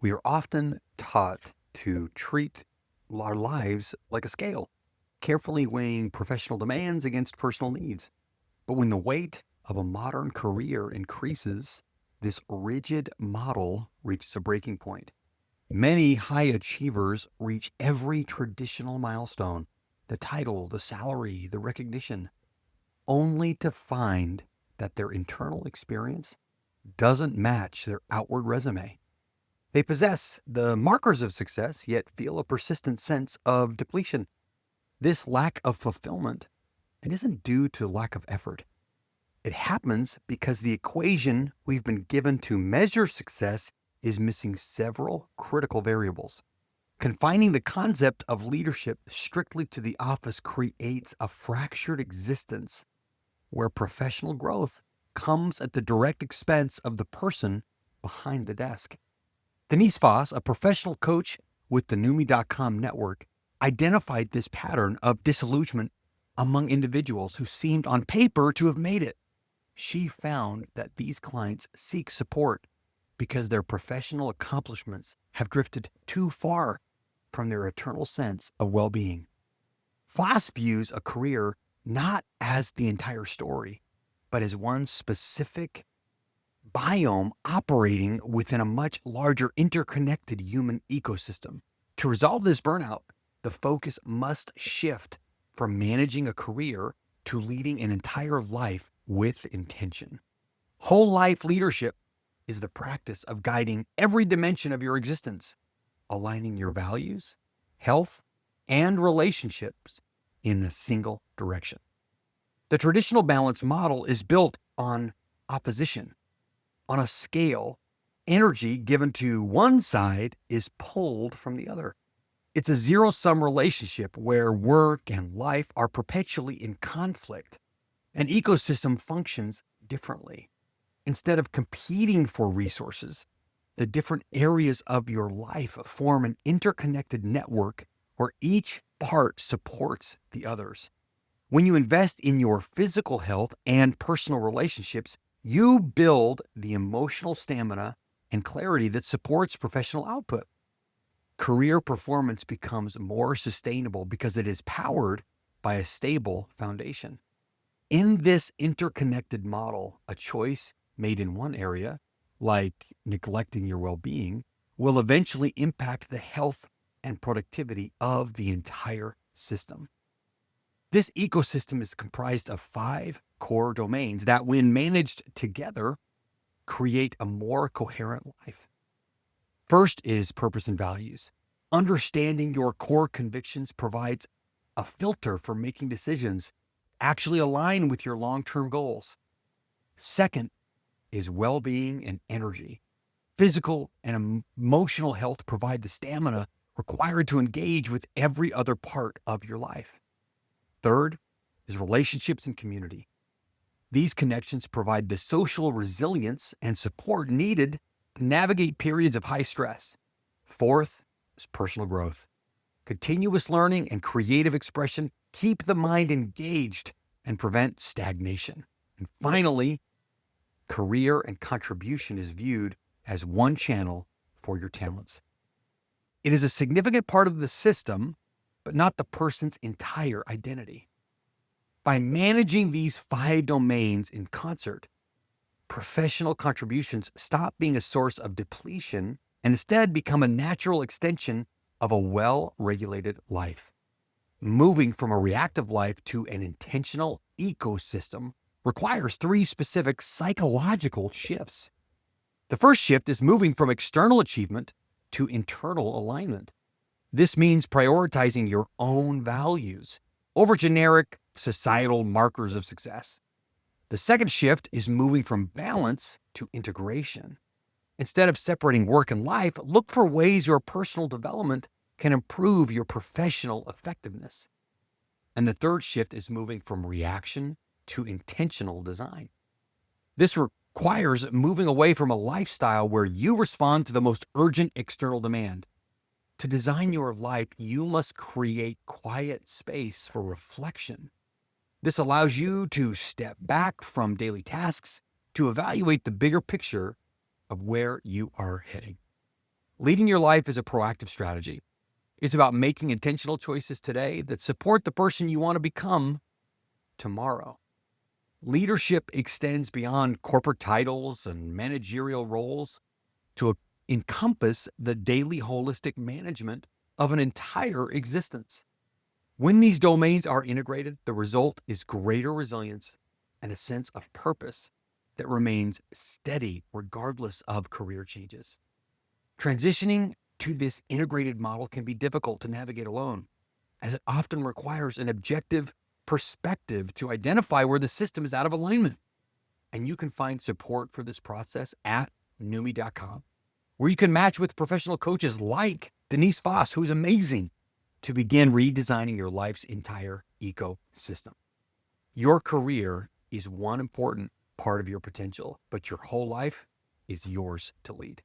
We are often taught to treat our lives like a scale, carefully weighing professional demands against personal needs. But when the weight of a modern career increases, this rigid model reaches a breaking point. Many high achievers reach every traditional milestone, the title, the salary, the recognition, only to find that their internal experience doesn't match their outward resume. They possess the markers of success, yet feel a persistent sense of depletion. This lack of fulfillment, it isn't due to lack of effort. It happens because the equation we've been given to measure success is missing several critical variables. Confining the concept of leadership strictly to the office creates a fractured existence where professional growth comes at the direct expense of the person behind the desk. Denise Foss, a professional coach with the Noomii.com network, identified this pattern of disillusionment among individuals who seemed on paper to have made it. She found that these clients seek support because their professional accomplishments have drifted too far from their eternal sense of well-being. Foss views a career not as the entire story, but as one specific biome operating within a much larger interconnected human ecosystem. To resolve this burnout, the focus must shift from managing a career to leading an entire life with intention. Whole life leadership is the practice of guiding every dimension of your existence, aligning your values, health, and relationships in a single direction. The traditional balance model is built on opposition. On a scale, energy given to one side is pulled from the other. It's a zero-sum relationship where work and life are perpetually in conflict. An ecosystem functions differently. Instead of competing for resources, the different areas of your life form an interconnected network where each part supports the others. When you invest in your physical health and personal relationships, you build the emotional stamina and clarity that supports professional output. Career performance becomes more sustainable because it is powered by a stable foundation. In this interconnected model, a choice made in one area, like neglecting your well-being, will eventually impact the health and productivity of the entire system. This ecosystem is comprised of 5 core domains that, when managed together, create a more coherent life. First is purpose and values. Understanding your core convictions provides a filter for making decisions actually align with your long-term goals. Second is well-being and energy. Physical and emotional health provide the stamina required to engage with every other part of your life. Third is relationships and community. These connections provide the social resilience and support needed to navigate periods of high stress. Fourth is personal growth. Continuous learning and creative expression keep the mind engaged and prevent stagnation. And finally, career and contribution is viewed as one channel for your talents. It is a significant part of the system, but not the person's entire identity. By managing these 5 domains in concert, professional contributions stop being a source of depletion and instead become a natural extension of a well-regulated life. Moving from a reactive life to an intentional ecosystem requires 3 specific psychological shifts. The first shift is moving from external achievement to internal alignment. This means prioritizing your own values over generic societal markers of success. The second shift is moving from balance to integration. Instead of separating work and life, look for ways your personal development can improve your professional effectiveness. And the third shift is moving from reaction to intentional design. This requires moving away from a lifestyle where you respond to the most urgent external demand. To design your life, you must create quiet space for reflection. This allows you to step back from daily tasks to evaluate the bigger picture of where you are heading. Leading your life is a proactive strategy. It's about making intentional choices today that support the person you want to become tomorrow. Leadership extends beyond corporate titles and managerial roles to encompass the daily holistic management of an entire existence. When these domains are integrated, the result is greater resilience and a sense of purpose that remains steady regardless of career changes. Transitioning to this integrated model can be difficult to navigate alone, as it often requires an objective perspective to identify where the system is out of alignment. And you can find support for this process at Noomii.com, where you can match with professional coaches like Denise Foss, who's amazing, to begin redesigning your life's entire ecosystem. Your career is one important part of your potential, but your whole life is yours to lead.